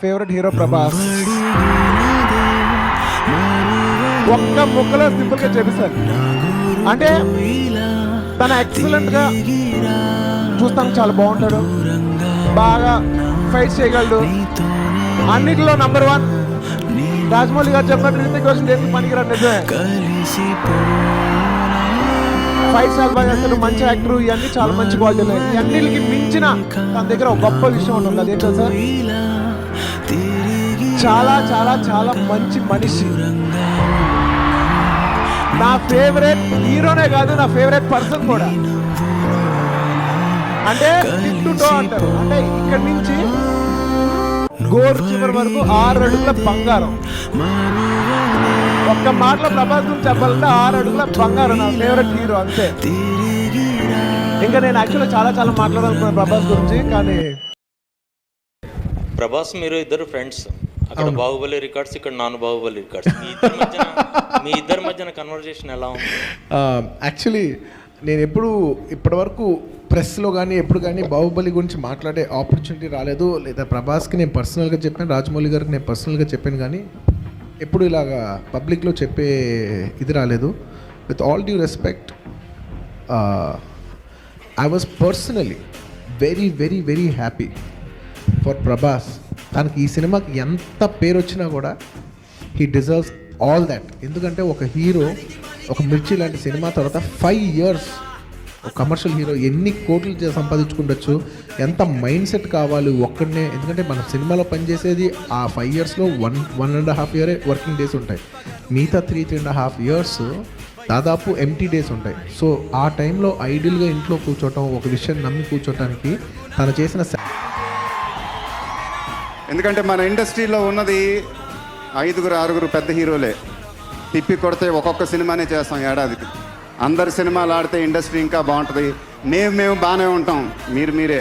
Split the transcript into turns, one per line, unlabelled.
Favourite hero Prabhas. ఒక్క ముక్కలో simple గా చెప్పేశారు. అంటే తన ఎక్సలెంట్ గా చూస్తానికి చాలా బాగుంటాడు, బాగా ఫైట్ చేయగలడు, అన్నిటిలో నంబర్ 1. రాజమౌళి గారు చెప్పినట్టు రితిక్ రోషన్ దేనికి పనికిరాడు, నిజమే. ఫైట్ చాలా బాగా చేస్తాడు, మంచి యాక్టర్, ఇవన్నీ చాలా మంచి క్వాలిటీలు. ఇవన్నిటికి మించిన తన దగ్గర ఒక గొప్ప విషయం ఉంటుంది. అదేంటో సార్, చాలా చాలా చాలా మంచి మనిషి. నా ఫేవరెట్ హీరోనే కాదు, నా ఫేవరెట్ పర్సన్ కూడా. అంటే టిప్ అంటారు, అంటే ఇక్కడి నుంచి గోరు చివరి వరకు 6 అడుగుల బంగారం. ఒక్క మాటలో ప్రభాస్ గురించి చెప్పాలంటే 6 అడుగుల బంగారం నా ఫేవరెట్ హీరో, అంతే. ఇంకా నేను యాక్చువల్గా చాలా చాలా మాట్లాడాలనుకున్నాను ప్రభాస్ గురించి, కానీ
ప్రభాస్ మీరు ఇద్దరు ఫ్రెండ్స్. అక్కడ బాహుబలి రికార్డ్స్, ఇక్కడ నాన్ బాహుబలి రికార్డ్స్. మీ ఇద్దరి మధ్యన కన్వర్జేషన్ ఎలా ఉంది?
యాక్చువల్లీ నేను ఇప్పటివరకు ప్రెస్లో కానీ ఎప్పుడు కానీ బాహుబలి గురించి మాట్లాడే ఆపర్చునిటీ రాలేదు. లేదా ప్రభాస్కి నేను పర్సనల్గా చెప్పాను, రాజమౌళి గారికి నేను పర్సనల్గా చెప్పాను, కానీ ఎప్పుడు ఇలాగా పబ్లిక్లో చెప్పే ఇది రాలేదు. With all due respect, I was personally very very very happy for Prabhas. తనకి ఈ సినిమాకి ఎంత పేరు వచ్చినా కూడా హీ డిజర్వ్స్ ఆల్ దాట్. ఎందుకంటే ఒక హీరో ఒక మిర్చి లాంటి సినిమా తర్వాత 5 years ఒక కమర్షియల్ హీరో ఎన్ని కోట్లు సంపాదించుకుండొచ్చు, ఎంత మైండ్ సెట్ కావాలి ఒక్కడనే. ఎందుకంటే మన సినిమాలో పనిచేసేది ఆ 5 yearsలో 1.5 year వర్కింగ్ డేస్ ఉంటాయి, మిగతా 3.5 years దాదాపు ఎంటీ డేస్ ఉంటాయి. సో ఆ టైంలో ఐడియల్గా ఇంట్లో కూర్చోవటం, ఒక విషయం నమ్మి కూర్చోటానికి తను చేసిన.
ఎందుకంటే మన ఇండస్ట్రీలో ఉన్నది 5-6 పెద్ద హీరోలే. తిప్పి కొడితే ఒక్కొక్క సినిమానే చేస్తాం ఏడాదికి. అందరి సినిమాలు ఆడితే ఇండస్ట్రీ ఇంకా బాగుంటుంది. మేము బాగానే ఉంటాం, మీరే